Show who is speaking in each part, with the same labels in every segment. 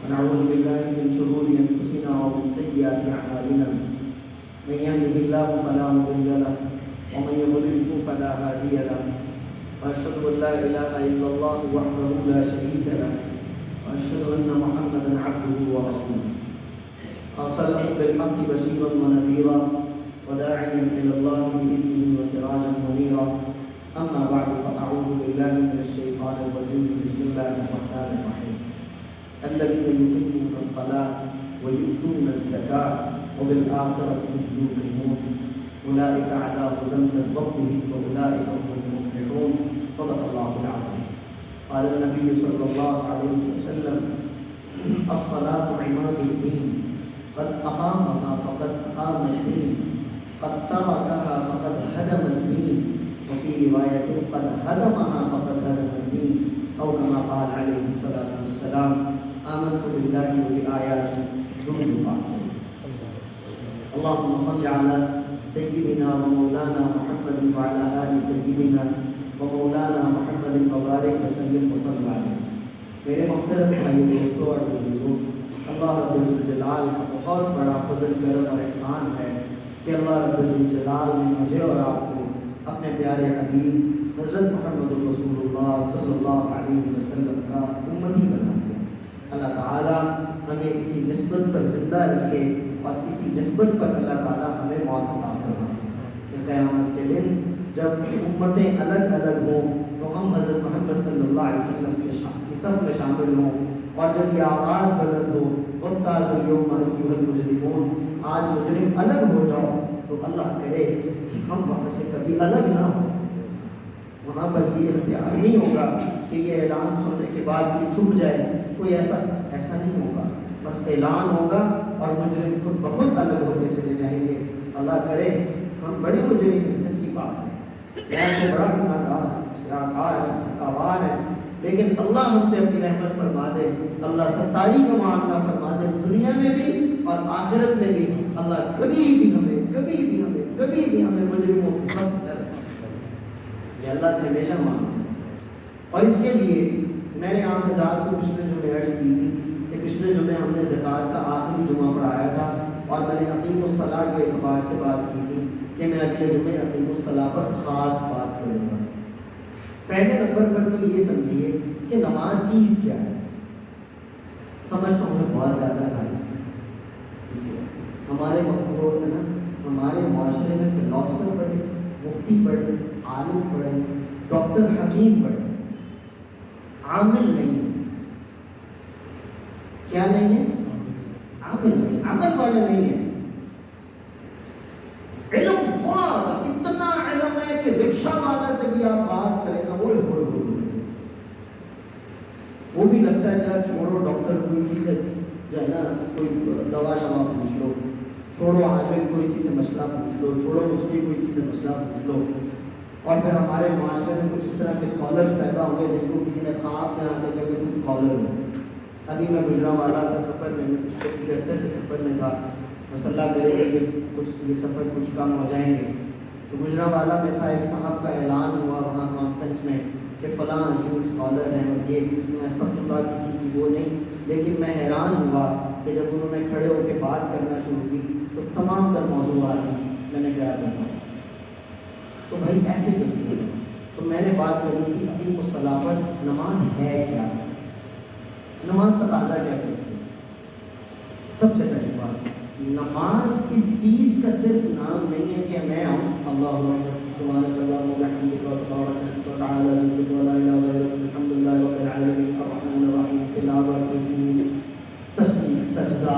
Speaker 1: ونعوذ بالله من شرور أنفسنا ومن سيئات أعمالنا من يهده الله فلا مضل له ومن يضلل فلا هادي له وأشهد أن لا إله إلا الله وحده لا شريك له وأشهد أن محمدا عبده ورسوله أرسله بالحق بشيرا ونذيرا وداعيا إلى الله بإذنه وسراجا منيرا أما بعد فأعوذ بالله من الشيطان الرجيم بسم الله الرحمن الرحيم الذين يقيمون الصلاة ويؤتون الزكاة وبالآخرة هم يوقنون أولئك على هدى من ربهم وأولئك هم المفلحون صدق الله العظيم. قال النبي صلى الله عليه وسلم الصلاة عماد الدين قد أقامها فقد أقام الدين قد تركها فقد هدم الدين وفي رواية قد هدمها فقد هدم الدين أو كما قال عليه الصلاة والسلام آمنت بالله وبآياته ثم اللهم صل على سيدنا ومولانا محمد وعلى آل سيدنا ومولانا محمد وبارك وسلم وصل عليه. میرے محترم بھائیوں دوستوں اور بزرگوں، اللہ رب ذوالجلال کا بہت بڑا فضل کرم اور احسان ہے کہ اللہ رب ذوالجلال نے مجھے اور آپ کو اپنے پیارے حبیب حضرت محمد رسول اللہ صلی اللہ علیہ وسلم کا امتی بنا دیا. اللہ تعالیٰ ہمیں اسی نسبت پر زندہ رکھے اور اسی نسبت پر اللہ تعالیٰ ہمیں موت عطا فرمائے کہ قیامت کے دن جب امتیں الگ الگ ہوں تو ہم حضرت محمد صلی اللہ علیہ وسلم کے صف میں شامل ہوں اور جب یہ آواز بلند ہو وامتازوا اليوم ایھا المجرمون، آج مجرم الگ ہو جاؤ، تو اللہ کرے کہ ہم وہاں سے کبھی الگ نہ ہوں. وہاں پر یہ اختیار نہیں ہوگا کہ یہ اعلان سننے کے بعد بھی چھپ جائے، کوئی ایسا نہیں ہوگا. بس اعلان ہوگا اور مجرم خود بخود الگ ہوتے چلے جائیں گے. اللہ کرے ہم بڑے مجرم ہیں، سچی بات ہے، میں تو بڑا گناہ گار ہے، خطاوار ہے، لیکن اللہ ہم پہ اپنی رحمت فرما دے، اللہ ستاری کا معاملہ فرما دے، دنیا میں بھی اور آخرت میں بھی. اللہ کبھی بھی ہمیں مجرموں کی صف نہ رکھے. یہ اللہ سے ہمیشہ مانگتے ہیں. اور اس کے لیے میں نے آپ حضرات کو پچھلے جمعے عرض کی تھی کہ پچھلے جمعے ہم نے زکوٰۃ کا آخری جمعہ پڑھایا تھا اور میں نے اقیم الصلاۃ کے اعتبار سے بات کی تھی کہ میں اگلے جمعے اقیم الصلاۃ پر خاص بات کروں گا. پہلے نمبر پر تو یہ سمجھیے کہ نماز چیز کیا ہے. سمجھ تو ہمیں بہت زیادہ بھائی ٹھیک ہے، ہمارے مقبول ہے نا، ہمارے معاشرے میں فلاسفر پڑھے، مفتی پڑھے، عالم پڑھے، ڈاکٹر حکیم پڑھے، عامل نہیں ہے. کیا نہیں ہے؟ عامل نہیں، عمل والے نہیں ہے. علم بہت اتنا علم ہے کہ رکشہ والا سے بھی آپ بات کریں نا وہ بھی لگتا ہے یار چھوڑو ڈاکٹر کو اسی سے جو ہے نا کوئی دوا شوا پوچھ لو، چھوڑو عالم کو اسی سے مسئلہ پوچھ لو، چھوڑو مفتی کو اسی سے مسئلہ پوچھ لو. اور پھر ہمارے معاشرے میں کچھ اس طرح کے اسکالرس پیدا ہوئے جن کو کسی نے خواب میں آ کے کہا کہ تم اسکالر ہو. ابھی میں گجرانوالہ تھا سفر میں، کچھ ہفتے سے سفر میں تھا، مسئلہ کرے گا کہ یہ سفر کچھ کم ہو جائیں گے. تو گجرانوالہ میں تھا، ایک صاحب کا اعلان ہوا وہاں کانفرنس میں کہ فلاں عظیم اسکالر ہیں اور یہ میں استغفراللہ کسی کی وہ نہیں، لیکن میں حیران ہوا کہ جب انہوں نے کھڑے ہو کے بات کرنا شروع کی تو تمام تر موضوعات ہی میں نے کہا بتاؤ تو بھائی ایسے کرتی ہے. تو میں نے بات کرنی تھی اقیم الصلاۃ پر. نماز ہے کیا؟ نماز تقاضا کیا کرتی ہے؟ سب سے پہلی بات، نماز اس چیز کا صرف نام نہیں ہے کہ میں آؤں اللہ اکبر سبحانک اللہم وبحمدک تبارک اسمک وتعالی جدک ولا الہ غیرک الحمدللہ رب العالمین الرحمن الرحیم، تلاوت، رکوع، تسبیح، سجدہ،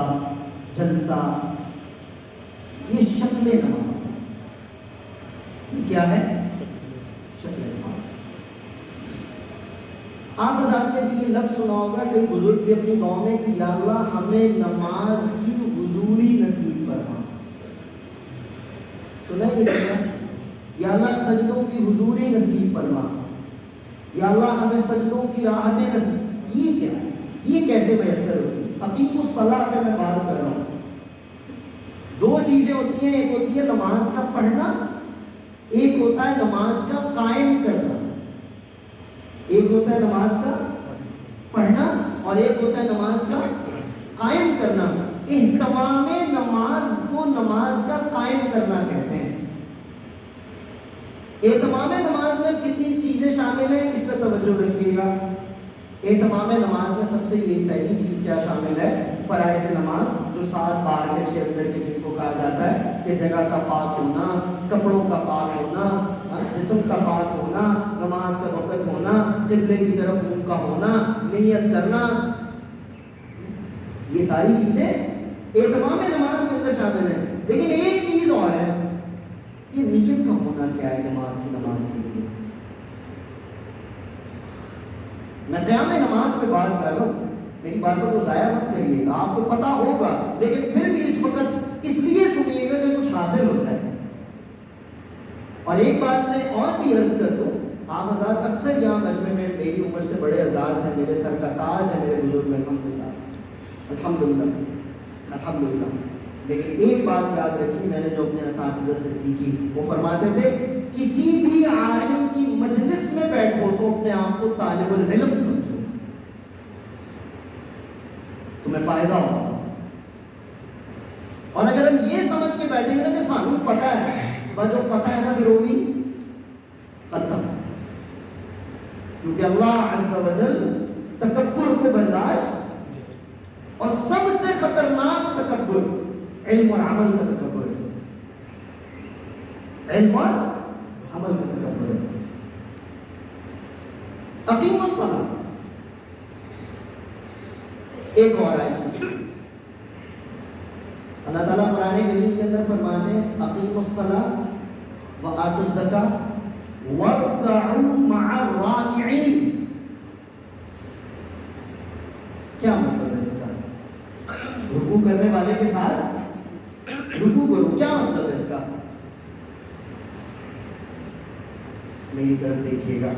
Speaker 1: جلسہ. یہ شکل نماز ہے. یہ کیا ہے؟ شکل نماز. آپ حضرات نے بھی یہ لفظ سنا ہوگا، کئی بزرگ بھی اپنی قوم میں کہ یا اللہ ہمیں نماز کی حضوری نصیب فرما. سنا یہ کیا؟ یا اللہ سجدوں کی حضوری نصیب فرما، یا اللہ ہمیں سجدوں کی راحتیں نصیب. یہ کیا ہے؟ یہ کیسے میسر ہوتی ہے؟ اقیم الصلاۃ میں بات کر رہا ہوں. دو چیزیں ہوتی ہیں، ایک ہوتی ہے نماز کا پڑھنا، ایک ہوتا ہے نماز کا قائم کرنا. ایک ہوتا ہے نماز کا پڑھنا اور ایک ہوتا ہے نماز کا قائم کرنا، اہتمام نماز کو نماز کا قائم کرنا کہتے ہیں۔ اہتمام نماز میں کتنی چیزیں شامل ہیں، اس پہ توجہ رکھیے گا۔ اہتمام نماز میں سب سے یہ پہلی چیز کیا شامل ہے؟ فرائض نماز، جو 7 بار میں 6 اندر کے جن کو کہا جاتا ہے کہ جگہ کا پاک ہونا، کپڑوں کا پاک ہونا، جسم کا پاک ہونا، نماز کا وقت ہونا، قبلے کی طرف منہ کا ہونا، نیت کرنا، یہ ساری چیزیں اہتمام نماز کے اندر شامل ہیں۔ لیکن ایک چیز اور ہے، یہ نیت کا ہونا کیا ہے جماعت کی نماز کے لیے۔ میں قیام نماز پہ بات کر رہا ہوں، میری باتوں کو ضائع مت کریے گا، آپ کو پتا ہوگا لیکن پھر بھی اس وقت اس لیے سنیے گا کہ کچھ حاصل ہوتا ہے۔ اور ایک بات میں اور بھی عرض کر دوں، آپ حضرات اکثر یہاں مجمع میں میری عمر سے بڑے حضرات ہیں، میرے سر کا تاج ہے، میرے بزرگ الحمدللہ الحمدللہ الحمدللہ، لیکن ایک بات یاد رکھی، میں نے جو اپنے اساتذہ سے سیکھی، وہ فرماتے تھے کسی بھی عالم کی مجلس میں بیٹھو تو اپنے آپ کو طالب العلم سمجھو، تمہیں فائدہ ہوگا۔ اور اگر ہم یہ سمجھ کے بیٹھیں گے نا کہ سانو پتہ ہے، بس جو پتہ ہے نا پھر وہ بھی ختم، کیونکہ اللہ عز و جل تکبر کو برداشت، اور سب سے خطرناک تکبر علم اور عمل کا تکبر ہے، علم اور عمل کا تکبر ہے۔ اقیم الصلاۃ، ایک اور آیت سنیں، اللہ تعالیٰ قرآن کریم کے اندر فرماتے ہیں اقیم الصلاۃ وآتوا الزکاۃ وارکعوا مع الراکعین۔ کیا مطلب ہے اس کا؟ رکوع کرنے والے کے ساتھ رکوع کرو، کیا مطلب ہے اس کا؟ میری طرف دیکھیے گا،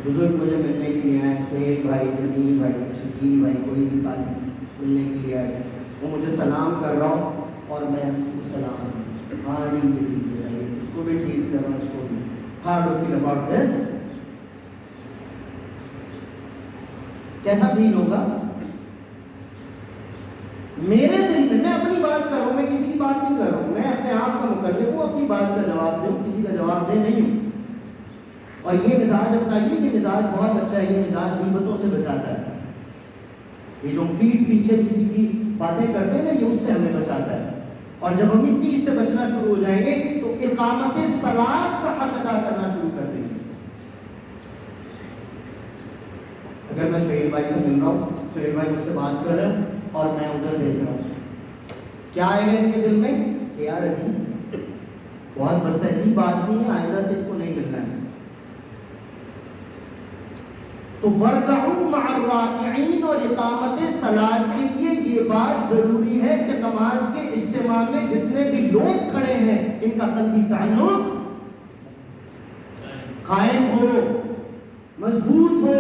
Speaker 1: بزرگ مجھے ملنے کے لیے آئے، سہیل بھائی، جمیل بھائی، شکیل بھائی، کوئی بھی ساتھی ملنے کے لیے آئے، وہ مجھے سلام کر رہا ہوں اور میں اس کو سلام، ہاں جی، اس کو بھی ٹھیک کر رہا ہوں، اس کو بھی how do feel about this? کیسا فیل ہوگا؟ میرے دل میں اپنی بات کر رہا ہوں، میں کسی کی بات نہیں کر رہا ہوں، میں اپنے آپ کا مکلف ہوں، اپنی بات کا جواب دوں، کسی کا جواب دے نہیں ہوں۔ اور یہ مزاج اپنائیے، یہ مزاج بہت اچھا ہے، یہ مزاج غیبتوں سے بچاتا ہے، یہ جو پیٹھ پیچھے کسی کی باتیں کرتے ہیں نا، یہ اس سے ہمیں بچاتا ہے۔ اور جب ہم اس چیز سے بچنا شروع ہو جائیں گے تو اقامت صلاۃ کا حق ادا کرنا شروع کر دیں گے۔ اگر میں سہیل بھائی سے مل رہا ہوں، سہیل بھائی مجھ سے بات کر رہے ہیں اور میں ادھر دیکھ رہا ہوں، کیا آئے گا ان کے دل میں کہ یار عجیب، بہت بد تہذیب آدمی ہے، آئندہ سے اس کو نہیں ملنا ہے۔ تو وَارْكَعُوا مَعَ الرَّاكِعِينَ، اور اقامت صلاۃ کے لیے یہ بات ضروری ہے کہ نماز کے اجتماع میں جتنے بھی لوگ کھڑے ہیں ان کا قلبی تعلق قائم ہو، مضبوط ہو۔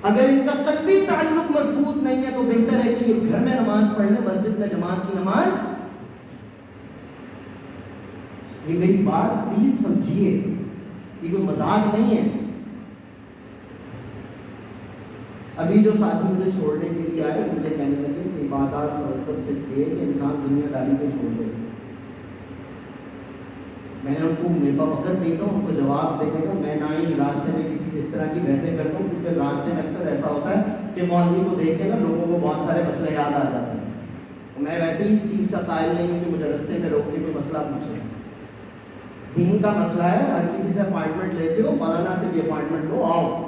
Speaker 1: اگر ان کا قلبی تعلق مضبوط نہیں ہے تو بہتر ہے کہ یہ گھر میں نماز پڑھ لیں، مسجد میں جماعت کی نماز۔ یہ میری بات پلیز سمجھیے، یہ کوئی مذاق نہیں ہے۔ ابھی جو ساتھی مجھے چھوڑنے کے لیے آئے، مجھے کہنے لگے کہ عبادات کا مطلب صرف یہ ہے کہ انسان دنیا داری کو چھوڑ دے۔ میں نے ان کو میرے پاس وقت دیتا ہوں ان کو جواب دینے کا، میں نہ ہی راستے میں کسی سے اس طرح کی بحثیں کرتا ہوں، کیونکہ راستے میں اکثر ایسا ہوتا ہے کہ مولوی کو دیکھ کے نا لوگوں کو بہت سارے مسئلے یاد آ جاتے ہیں۔ میں ویسے ہی اس چیز کا قائل نہیں ہوں کہ مجھے راستے میں روک کے کوئی مسئلہ پوچھے۔ دین کا مسئلہ ہے، ہر کسی سے اپائنٹمنٹ لیتے ہو، مولانا سے بھی اپائنٹمنٹ لو، آؤ۔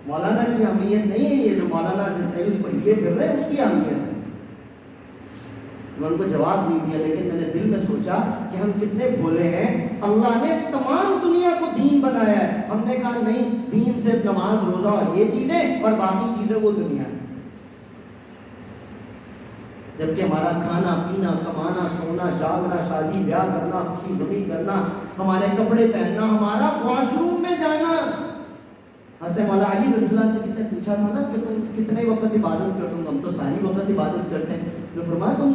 Speaker 1: مولانا کی اہمیت نہیں ہے یہ جو مولانا جس علم کو لیے پھر رہے اس کی اہمیت ہے۔ میں ان کو جواب نہیں دیا، لیکن میں نے دل میں سوچا کہ ہم کتنے بھولے ہیں، اللہ نے تمام دنیا کو دین بنایا ہے، ہم نے کہا نہیں، دین صرف نماز روزہ اور یہ چیزیں، اور باقی چیزیں وہ دنیا ہے۔ جبکہ ہمارا کھانا پینا، کمانا، سونا، جاگنا، شادی بیاہ کرنا، خوشی غمی کرنا، ہمارے کپڑے پہننا، ہمارا واش روم میں جانا۔ حضرت مولا علی رضی اللہ عنہ سے کس نے پوچھا تھا نا کہ تم کتنے وقت عبادت کرتے ہو؟ ہم تو ساری وقت عبادت کرتے ہیں۔ نے فرمایا تم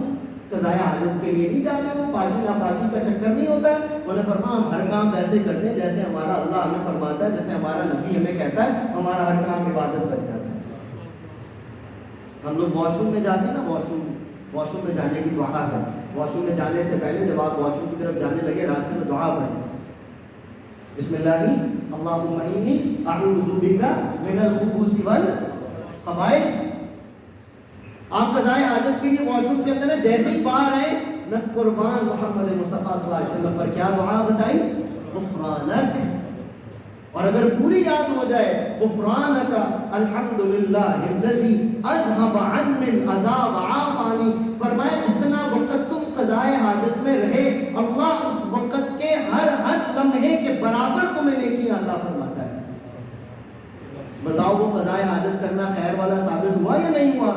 Speaker 1: قضائے حاجت کے لیے نہیں جاتے ہو، پاکی ناپاکی کا چکر نہیں ہوتا ہے؟ انہوں نے فرمایا ہم ہر کام ویسے کرتے ہیں جیسے ہمارا اللہ ہمیں فرماتا ہے، جیسے ہمارا نبی ہمیں کہتا ہے، ہمارا ہر کام عبادت بن جاتا ہے۔ ہم لوگ واش روم میں جاتے ہیں نا، واش روم میں جانے کی دعا ہے. واش روم میں جانے سے پہلے جب آپ واش روم کی طرف جانے لگے راستے میں دعا پڑھیں، بسم اللہ اللہم انی اعوذ بک من الخبث والخبائث. آپ قضائے حاجت کے لیے واش روم کے اندر جیسے ہی باہر آئے نہ قربان محمد مصطفیٰ صلی اللہ علیہ وسلم پر کیا دعا بتائی؟ غفرانک. اور اگر پوری یاد ہو جائے غفرانک الحمدللہ الذی اذهب عني الاذى وعافانی. فرمایا جتنا وقت تم قضائے حاجت میں رہے اللہ اس وقت کے ہر لمحے کے برابر تمہیں نیکی عطا فرماتا ہے. بتاؤ وہ قضائے حاجت کرنا خیر والا ثابت ہوا یا نہیں ہوا؟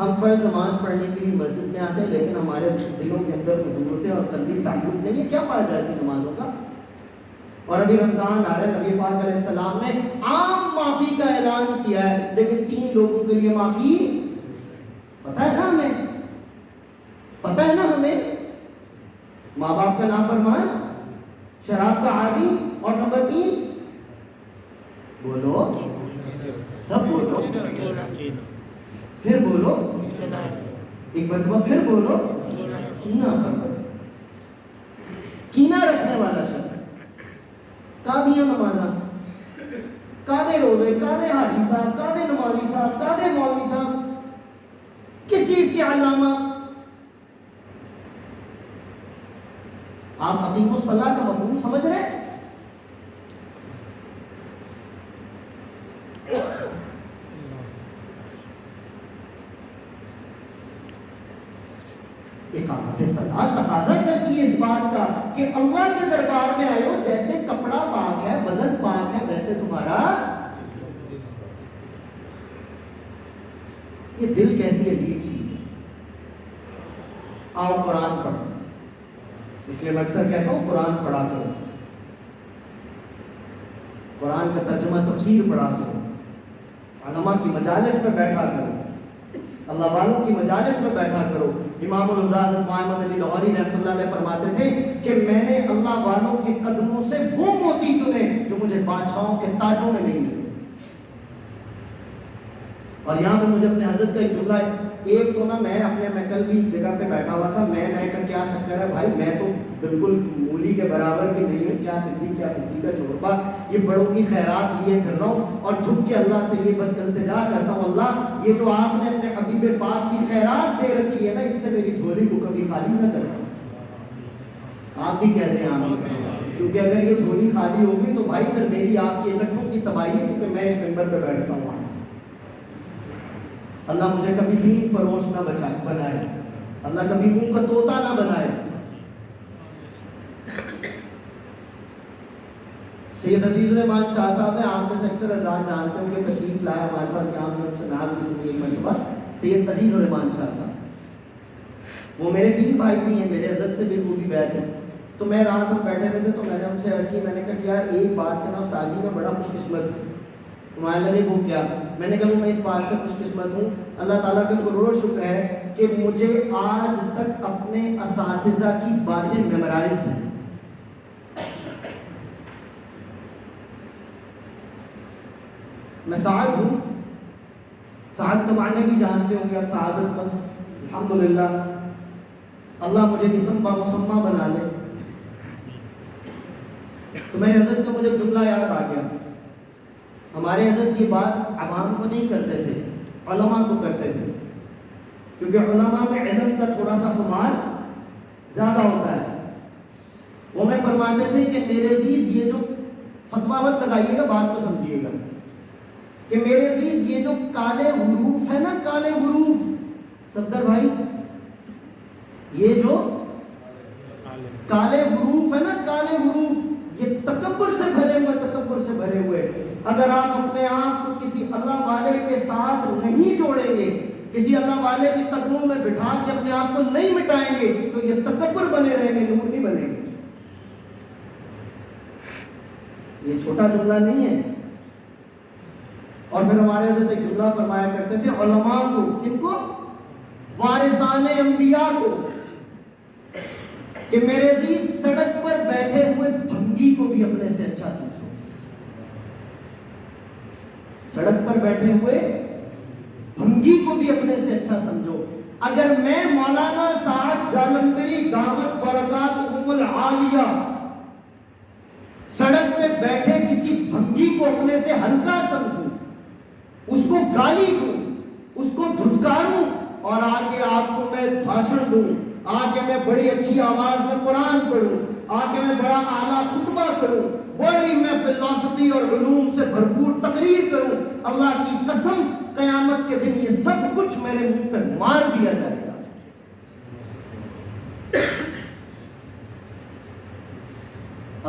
Speaker 1: ہم فرض نماز پڑھنے کے لیے مسجد میں آتے ہیں لیکن ہمارے دلوں کے اندر قدورتیں اور قلبی تعلق نہیں ہے. کیا فائدہ ایسی نمازوں کا؟ اور ابھی رمضان آ رہا ہے، نبی پاک علیہ السلام نے عام معافی کا اعلان کیا ہے، لیکن 3 لوگوں کے لیے معافی پتہ ہے نا ہمیں، پتہ ہے نا ہمیں، ماں باپ کا نافرمان، شراب کا عادی، اور نمبر 3 بولو سب بولو، پھر بولو ایک مرتبہ، پھر بولو کینہ رکھنے والا شخص. کادیاں نمازاں، کادے روزے، کادے حاجی صاحب، کادے نمازی صاحب، کادے مولوی صاحب، کس چیز کے علامہ؟ آپ اقیم الصلاۃ کا مفہوم سمجھ رہے ہیں؟ اقامت صلاۃ تقاضا کرتی ہے اس بات کا کہ اللہ کے دربار میں آئے ہو، جیسے کپڑا پاک ہے، بدن پاک ہے، ویسے تمہارا یہ دل کیسی عجیب چیز ہے. آؤ قرآن پڑھو، اس لیے میں اکثر کہتا ہوں قرآن پڑھا کرو، قرآن کا ترجمہ تفسیر پڑھا کرو، علماء کی مجالس میں بیٹھا کرو، اللہ والوں کی مجالس میں بیٹھا کرو. امام الہدیٰ حضرت محمد علی لاہوری رحمۃ اللہ علیہ فرماتے تھے کہ میں نے اللہ والوں کے قدموں سے وہ موتی چنے جو مجھے بادشاہوں کے تاجوں میں نہیں ملے. اور یہاں پہ مجھے اپنے حضرت کا ایک جملہ ہے، ایک تو نا میں کل بھی جگہ پہ بیٹھا ہوا تھا، میں کا کیا چکر ہے بھائی، میں تو بالکل مولی کے برابر بھی نہیں ہوں، کیا بدی کا چوربا، یہ بڑوں کی خیرات لیے کر رہا ہوں اور جھک کے اللہ سے یہ بس التجا کرتا ہوں، اللہ یہ جو آپ نے اپنے حبیب پاک کی خیرات دے رکھی ہے نا، اس سے میری جھولی کو کبھی خالی نہ کرنا. آپ بھی کہہ دیں آمین، کیونکہ اگر یہ جھولی خالی ہوگی تو بھائی پھر میری آپ کی اکٹھوں کی تباہی ہے، کیونکہ میں اس ممبر پہ بیٹھتا ہوں. اللہ مجھے کبھی دین فروش نہ بنائے، اللہ کبھی منہ کا طوطا نہ بنائے. سید عزیز الرحمان شاہ صاحب ہیں، آپ میں سے اکثر حضرات جانتے ہوں کہ تشریف لائے ہمارے پاس، یہاں میں سے نام بھی سنی ایک مرتبہ. سید عزیز الرحمان شاہ صاحب وہ میرے پیر بھائی بھی ہیں، میرے عزت سے بھی وہ بھی بیعت ہیں. تو میں رات ہم بیٹھے ہوئے تھے تو میں نے ان سے عرض کی، میں نے کہا کہ یار ایک بات سے نا استاد جی میں بڑا خوش قسمت ہوں. تمہارے لگے وہ کیا؟ میں نے کہا میں اس بات سے خوش قسمت ہوں، اللہ تعالیٰ کا کروڑوں شکر ہے کہ مجھے آج تک اپنے اساتذہ کی باتیں میمورائزڈ ہیں. میں سعد ہوں، سعد کے معنی بھی جانتے ہوں گے آپ، سعادت مند. الحمدللہ اللہ مجھے اسم با مسمہ بنا دے. تو میرے حضرت کا مجھے جملہ یاد آ گیا. ہمارے حضرت یہ بات عوام کو نہیں کرتے تھے، علماء کو کرتے تھے، کیونکہ علماء میں علم کا تھوڑا سا خمار زیادہ ہوتا ہے. وہ میں فرماتے تھے کہ میرے عزیز یہ جو فتویٰ مت لگائیے گا، بات کو سمجھیے گا، کہ میرے عزیز یہ جو کالے حروف ہے نا، کالے حروف، صفدر بھائی، یہ جو کالے حروف ہے نا، کالے حروف، یہ تکبر سے بھرے ہوئے، اگر آپ اپنے آپ کو کسی اللہ والے کے ساتھ نہیں جوڑیں گے، کسی اللہ والے کے قدموں میں بٹھا کے اپنے آپ کو نہیں مٹائیں گے تو یہ تکبر بنے رہیں گے، نور نہیں بنے گے. یہ چھوٹا جملہ نہیں ہے. اور پھر ہمارے حضرت ایک جملہ فرمایا کرتے تھے علماء کو، کن کو؟ وارثان انبیاء کو، کہ میرے عزیز سڑک پر بیٹھے ہوئے بھنگی کو بھی اپنے سے اچھا سمجھو. سڑک پر بیٹھے ہوئے بھنگی کو بھی اپنے سے اچھا سمجھو. اگر میں مولانا سعد جالندھری دامت برکاتہم العالیہ سڑک پہ بیٹھے کسی بھنگی کو اپنے سے ہلکا سمجھوں، اس کو گالی دوں، اس کو دھتکاروں، اور آگے آپ کو میں بھاشن دوں، آگے میں بڑی اچھی آواز میں قرآن پڑھوں، آگے میں بڑا اعلیٰ خطبہ کروں، بڑی میں فلسفی اور علوم سے بھرپور تقریر کروں، اللہ کی قسم قیامت کے دن یہ سب کچھ میرے منہ پہ مار دیا جائے گا.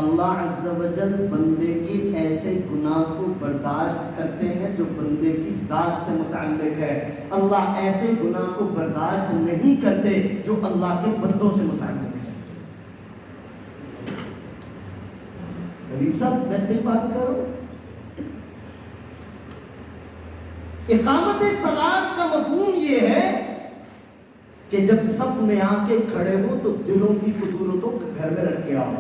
Speaker 1: اللہ عز و جل بندے کے ایسے گناہ کو برداشت کرتے ہیں جو بندے کی ذات سے متعلق ہے. اللہ ایسے گناہ کو برداشت نہیں کرتے جو اللہ کے بندوں سے متعلق ہے. حبیب صاحب میں صحیح بات کروں. اقامت صلاۃ کا مفہوم یہ ہے کہ جب صف میں آ کے کھڑے ہو تو دلوں کی قدورتوں کو گھر میں رکھ کے آؤ،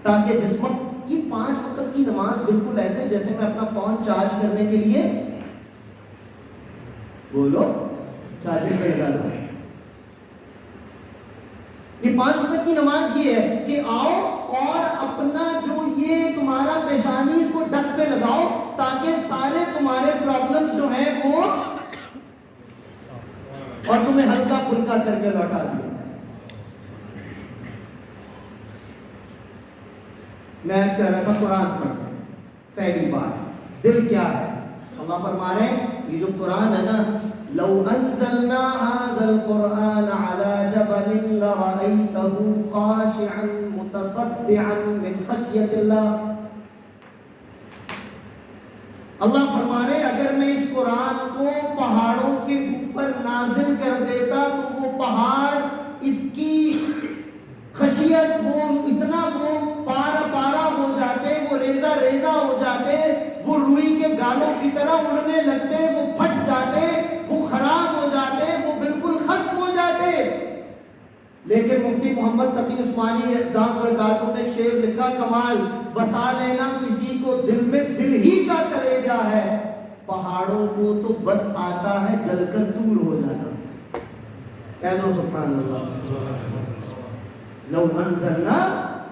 Speaker 1: تاکہ جس وقت یہ 5 وقت کی نماز بالکل ایسے جیسے میں اپنا فون چارج کرنے کے لیے بولو چارجنگ پہ لگا دوں. یہ 5 وقت کی نماز یہ ہے کہ آؤ اور اپنا جو یہ تمہارا پیشانی اس کو ڈک پہ لگاؤ تاکہ سارے تمہارے پرابلمز جو ہیں وہ اور تمہیں ہلکا پھلکا کر کے لوٹا دیا. میں آج کہہ رہا تھا قرآن پڑھتے ہیں. پہلی بات دل کیا ہے؟ اللہ فرما رہے ہیں یہ جو قرآن ہے نا، لو انزلنا هذا القرآن على جبل لرأيته خاشعا متصدعا من خشية الله. اللہ فرما رہے ہیں اگر میں اس قرآن کو پہاڑوں کے اوپر نازل کر دیتا تو وہ پہاڑ اس کی خشیت وہ اتنا وہ پارا پارا ہو جاتے، وہ ریزہ ریزہ ہو جاتے، وہ روئی کے گالوں کی طرح اڑنے لگتے، وہ پھٹ جاتے، وہ خراب ہو جاتے، وہ بالکل ختم ہو جاتے. لیکن مفتی محمد تقی عثمانی دامت برکاتہم نے ایک شعر لکھا کمال، بسا لینا کسی کو دل میں دل ہی کا کلیجہ ہے، پہاڑوں کو تو بس آتا ہے جل کر دور ہو جانا. کہہ دو سبحان اللہ. لو انزلنا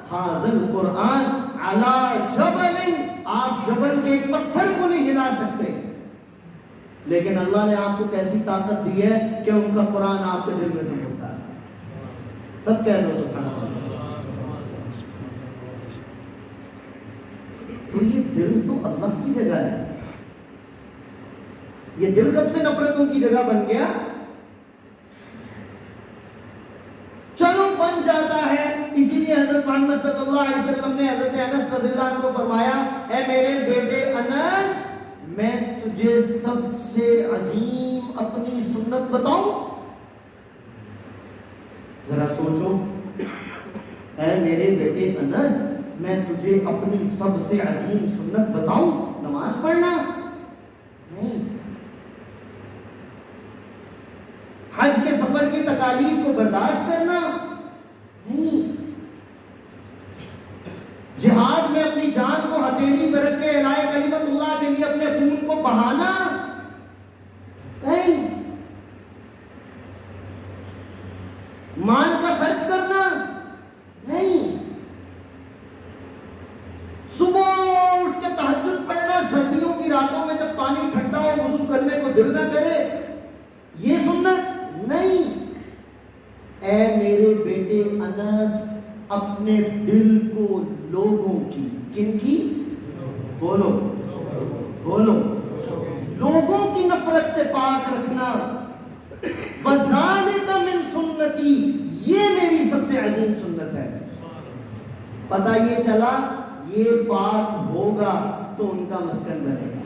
Speaker 1: هذا القرآن على جبل، آپ جبل کے ایک پتھر کو نہیں ہلا سکتے، لیکن اللہ نے آپ کو کیسی طاقت دی ہے کہ ان کا قرآن آپ کے دل میں سمجھتا ہے. سب کہہ دو سبحان اللہ. تو یہ دل تو اللہ کی جگہ ہے. یہ دل کب سے نفرتوں کی جگہ بن گیا؟ چلو بن جاتا ہے. اسی لیے حضرت محمد صلی اللہ علیہ وسلم نے حضرت انس رضی اللہ عنہ کو فرمایا، اے میرے بیٹے انس، میں تجھے سب سے عظیم اپنی سنت بتاؤں؟ ذرا سوچو. اے میرے بیٹے انس، میں تجھے اپنی سب سے عظیم سنت بتاؤں؟ نماز پڑھنا نہیں. حج کے سفر کی تکالیف کو برداشت کرنا نہیں. جہاد میں اپنی جان کو ہتھیلی پر رکھ کے اعلاء کلمت اللہ کے لیے اپنے خون کو بہانا نہیں. مال کا خرچ کرنا نہیں. صبح اٹھ کے تہجد پڑھنا، سردیوں کی راتوں میں جب پانی ٹھنڈا ہو وضو کرنے کو دل نہ کرے، یہ سنت نہیں. اے میرے بیٹے انس، اپنے دل کو لوگوں کی، کن کی؟ بولو بولو، لوگوں کی نفرت سے پاک رکھنا. وَذَلِكَ مِن سُنَّتِي، یہ میری سب سے عظیم سنت ہے. پتہ یہ چلا یہ پاک ہوگا تو ان کا مسکن بنے گا.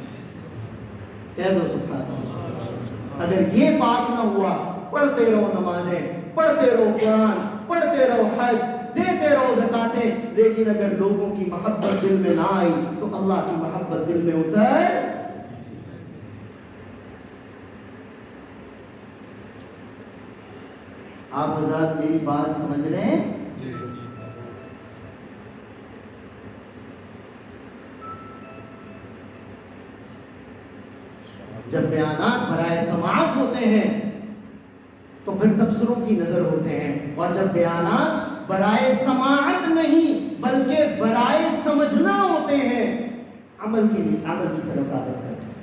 Speaker 1: کہہ دو سبحان اللہ. اگر یہ پاک نہ ہوا، پڑھتے رہو نمازیں، پڑھتے رہو قرآن، پڑھتے رہو حج، دیتے رہو زکاتیں، لیکن اگر لوگوں کی محبت دل میں نہ آئی تو اللہ کی محبت دل میں اتر. آپ حضرات میری بات سمجھ رہے ہیں؟ جب بیانات برائے سماعت ہوتے ہیں تو پھر تبصروں کی نظر ہوتے ہیں، اور جب بیانات برائے سماعت نہیں بلکہ برائے سمجھنا ہوتے ہیں، عمل کی طرف راغب کرتے ہیں۔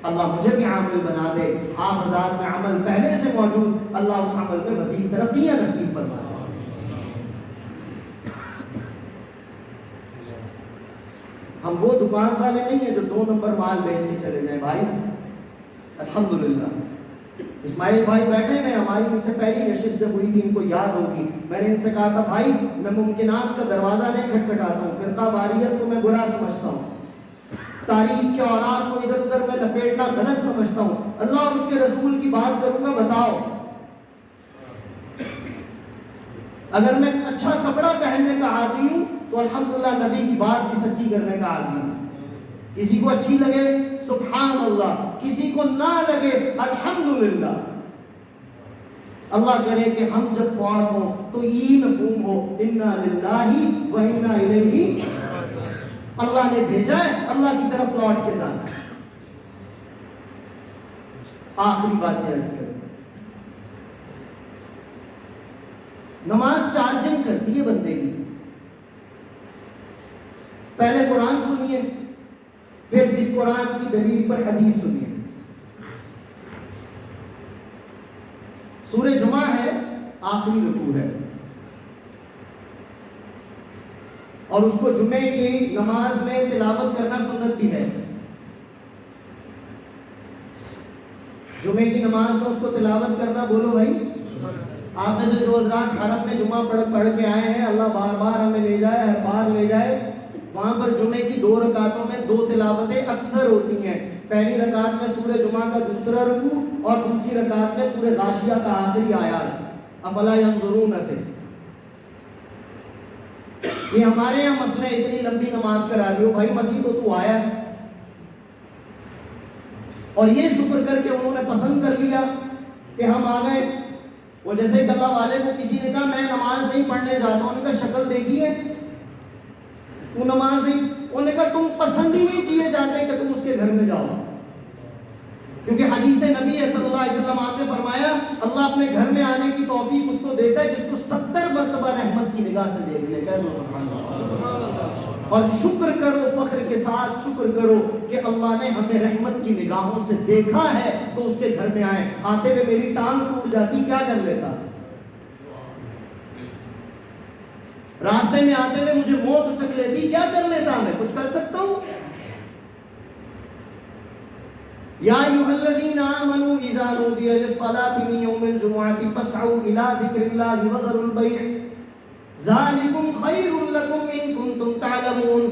Speaker 1: اللہ مجھے بھی عامل بنا دے، حافظات میں عمل پہلے سے موجود، اللہ اس عمل میں مزید ترقیاں نصیب فرما دے۔ ہم وہ دکان والے نہیں ہیں جو 2 نمبر مال بیچ کے چلے جائیں بھائی، الحمدللہ۔ اسماعیل بھائی بیٹھے ہیں، ہماری ان سے پہلی نشست جب ہوئی تھی، ان کو یاد ہوگی، میں نے ان سے کہا تھا بھائی میں ممکنات کا دروازہ نہیں کھٹکھٹاتا ہوں، فرقہ واریت کو میں برا سمجھتا ہوں، تاریخ کے اوراق کو ادھر ادھر میں لپیٹنا غلط سمجھتا ہوں، اللہ اور اس کے رسول کی بات کروں گا، بتاؤ اگر میں اچھا کپڑا پہننے کا عادی ہوں تو الحمدللہ نبی کی بات بھی سچی کرنے کا عادی ہوں، کسی کو اچھی لگے سبحان اللہ، کسی کو نہ لگے الحمدللہ۔ اللہ کرے کہ ہم جب فوت ہوں تو یہ مفہوم ہو انا للہ و انا الیہ، اللہ نے بھیجا ہے، اللہ کی طرف لوٹ کے جانا۔ آخری بات یہ عرض کریں، نماز چارجنگ کرتی ہے بندے کی۔ پہلے قرآن سنیے، پھر اس قرآن کی دلیل پر حدیث سنیے۔ سورہ جمعہ ہے، آخری رکوع ہے، اور اس کو جمعے کی نماز میں تلاوت کرنا سنت بھی ہے۔ جمعے کی نماز میں اس کو تلاوت کرنا، بولو بھائی، آپ میں سے جو حضرات حرم میں جمعہ پڑھ کے آئے ہیں، اللہ بار بار ہمیں لے جائے، ہر بار لے جائے، وہاں پر جمعے کی 2 رکعتوں میں 2 تلاوتیں اکثر ہوتی ہیں۔ پہلی رکعت میں سورہ جمعہ کا دوسرا رکوع، اور دوسری رکعت میں سورہ غاشیہ کا آخری آیات، افلا ینظرون سے۔ یہ ہمارے یہاں مسئلہ اتنی لمبی نماز کرا دیو بھائی، مسیح تو آیا ہے، اور یہ شکر کر کے انہوں نے پسند کر لیا کہ ہم آ گئے۔ وہ جیسے کہ اللہ والے کو کسی نے کہا میں نماز نہیں پڑھنے جاتا ہوں، انہوں نے کہا شکل دیکھی ہے تو نماز نہیں، انہوں نے کہا تم پسند ہی نہیں کیے جاتے کہ تم اس کے گھر میں جاؤ، کیونکہ حدیث نبی صلی اللہ علیہ وسلم آپ نے فرمایا اللہ اپنے گھر میں آنے کی توفیق اس کو دیتا ہے جس کو 70 مرتبہ رحمت کی نگاہ سے دیکھ لے۔ کہہ دو سبحان اللہ، اور شکر کرو، فخر کے ساتھ شکر کرو کہ اللہ نے ہمیں رحمت کی نگاہوں سے دیکھا ہے تو اس کے گھر میں آئے۔ آتے ہوئے میری ٹانگ ٹوٹ جاتی، کیا کر لیتا؟ راستے میں آتے ہوئے مجھے موت اچک لیتی، کیا کر لیتا؟ میں کچھ کر سکتا ہوں؟ یا ایھا الذین آمنوا اذا نودی للصلاة من یوم الجمعة فاسعوا الى ذکر اللہ وذروا البیع ذالکم خیر لکم ان کنتم تعلمون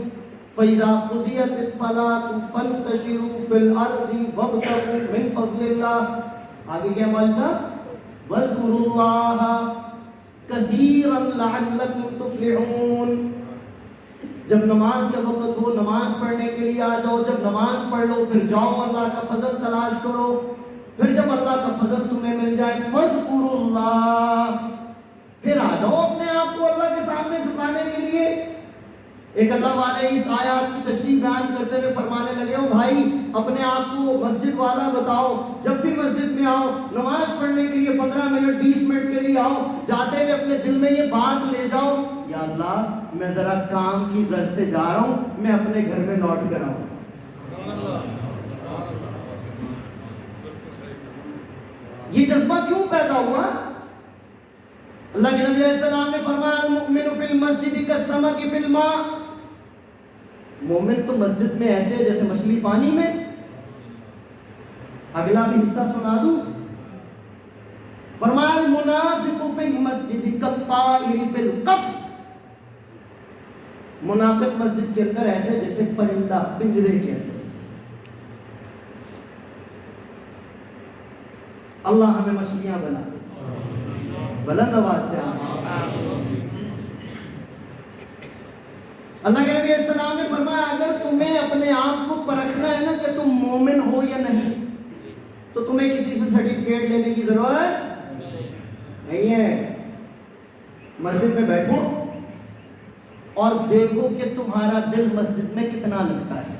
Speaker 1: فاذا قضیت الصلاة فانتشروا فی الارض وابتغوا من فضل اللہ۔ آگے کیا مال صاحب؟ واذکروا اللہ کثیرا لعلکم تفلحون۔ جب نماز کا وقت ہو نماز پڑھنے کے لیے آ جاؤ، جب نماز پڑھ لو پھر جاؤ اللہ کا فضل تلاش کرو، پھر جب اللہ کا فضل تمہیں مل جائے فاذکروا اللہ، پھر آ جاؤ اپنے آپ کو اللہ کے سامنے جھکانے کے لیے۔ ایک اللہ والے اس آیات کی تشریح بیان کرتے ہوئے فرمانے لگے ہو بھائی اپنے آپ کو مسجد والا بتاؤ، جب بھی مسجد میں آؤ نماز پڑھنے کے لیے 15 منٹ 20 منٹ کے لیے آؤ، جاتے ہوئے اپنے دل میں یہ بات لے جاؤ یا اللہ میں ذرا کام کی غرض سے جا رہا ہوں، میں اپنے گھر میں لوٹ کر آؤں۔ یہ جذبہ کیوں پیدا ہوا؟ اللہ کے نبی علیہ السلام نے فرمایا المؤمن فی المسجد کالسمک فی الماء، مومن تو مسجد میں ایسے جیسے مچھلی پانی میں۔ اگلا بھی حصہ سنا دوں، فرمایا المنافق فی المسجد کالطائر فی القفص، منافق مسجد کے اندر ایسے جیسے پرندہ پنجرے کے اندر۔ اللہ ہمیں مچھلیاں بنا دے، بلند آواز سے اللہ کے نبی علیہ السلام نے فرمایا اگر تمہیں اپنے آپ کو پرکھنا ہے نا کہ تم مومن ہو یا نہیں تو تمہیں کسی سے سرٹیفکیٹ لینے کی ضرورت نہیں ہے۔ مسجد میں بیٹھو اور دیکھو کہ تمہارا دل مسجد میں کتنا لگتا ہے۔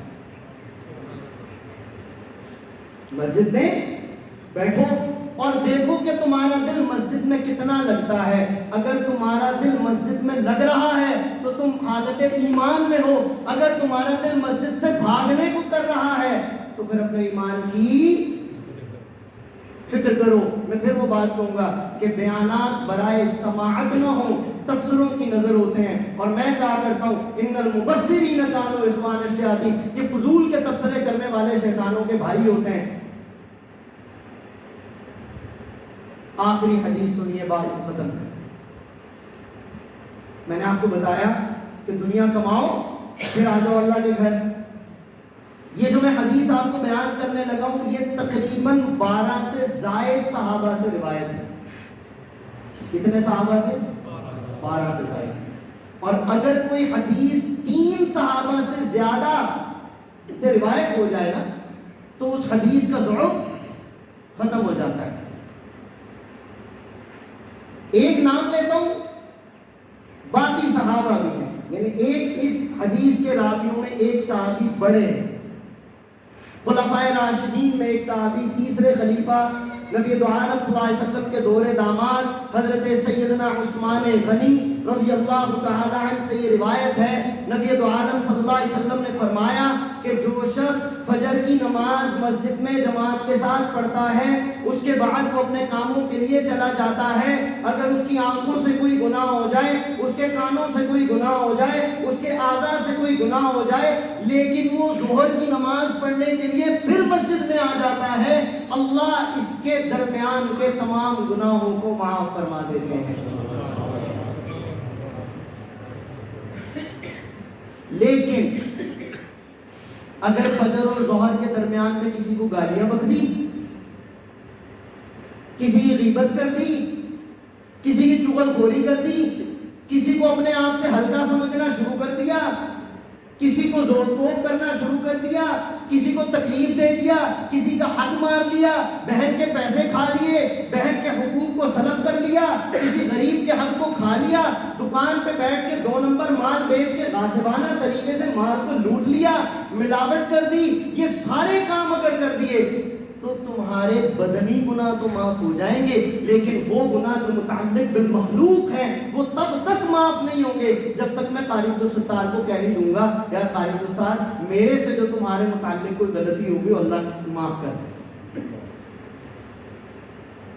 Speaker 1: مسجد میں بیٹھو اور دیکھو کہ تمہارا دل مسجد میں کتنا لگتا ہے. اگر تمہارا دل مسجد میں لگ رہا ہے تو تم حالت ایمان میں ہو. اگر تمہارا دل مسجد سے بھاگنے کو کر رہا ہے تو پھر اپنے ایمان کی فکر کرو. میں پھر وہ بات کہوں گا کہ بیانات برائے سماعت نہ ہوں، تبصروں کی نظر ہوتے ہیں. اور میں کہا کرتا ہوں ان المبصرین کانوا اخوان الشیاطین، یہ فضول کے تبصرے کرنے والے شیطانوں کے بھائی ہوتے ہیں. آخری حدیث سنیے، بات ختم کریں. میں نے آپ کو بتایا کہ دنیا کماؤ پھر آ جاؤ اللہ کے گھر. یہ جو میں حدیث آپ کو بیان کرنے لگا ہوں یہ تقریباً 12 سے زائد صحابہ سے روایت ہے. کتنے صحابہ سے؟ 12 سے زائد. اور اگر کوئی حدیث 3 صحابہ سے زیادہ سے روایت ہو جائے نا تو اس حدیث کا ضعف ختم ہو جاتا ہے. ایک نام لیتا ہوں، باقی صحابہ بھی ہیں. یعنی ایک اس حدیث کے راویوں میں ایک صحابی بڑے ہیں. خلفائے راشدین میں ایک صحابی، تیسرے خلیفہ نبی دو عالم صلی اللہ علیہ وسلم کے دور داماد حضرت سیدنا عثمان غنی رضی اللہ تعالی عنہ سے یہ روایت ہے. نبی دو عالم صلی اللہ علیہ وسلم نے فرمایا کہ جو شخص فجر کی نماز مسجد میں جماعت کے ساتھ پڑھتا ہے اس کے بعد وہ اپنے کاموں کے لیے چلا جاتا ہے. اگر اس کی آنکھوں سے کوئی گناہ ہو جائے، اس کے کانوں سے کوئی گناہ ہو جائے، اس کے اعضاء سے کوئی گناہ ہو جائے، لیکن وہ ظہر کی نماز پڑھنے کے لیے پھر مسجد میں آ جاتا ہے، اللہ اس کے درمیان کے تمام گناہوں کو معاف فرما دیتے ہیں. لیکن اگر فجر اور ظہر کے درمیان میں کسی کو گالیاں بک دی، کسی کی غیبت کر دی، کسی کی چغل خوری کر دی، کسی کو اپنے آپ سے ہلکا سمجھنا شروع کر دیا، کسی کو زور توپ کرنا شروع کر دیا، کسی کو تکلیف دے دیا، کسی کا حق مار لیا، بہن کے پیسے کھا لیے، بہن کے حقوق کو سلب کر لیا، کسی غریب کے حق کو کھا لیا، دکان پہ بیٹھ کے 2 نمبر مال بیچ کے غاصبانہ طریقے سے مال کو لوٹ لیا، ملاوٹ کر دی، یہ سارے کام اگر کر دیے تو تمہارے بدنی گناہ تو معاف ہو جائیں گے، لیکن وہ گناہ جو متعلق بالمخلوق ہیں وہ تب تک معاف نہیں ہوں گے جب تک میں قاری عبدالستار کو کہہ نہیں دوں گا یا قاری عبدالستار میرے سے جو تمہارے متعلق کوئی غلطی ہوگی اللہ معاف کر دے.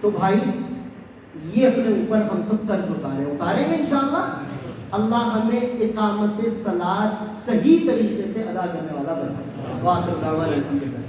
Speaker 1: تو بھائی یہ اپنے اوپر ہم سب قرض اتاریں گے انشاءاللہ. اللہ ہمیں اقامت صلاۃ صحیح طریقے سے ادا کرنے والا بنا. واخر دعوانا الحمدللہ.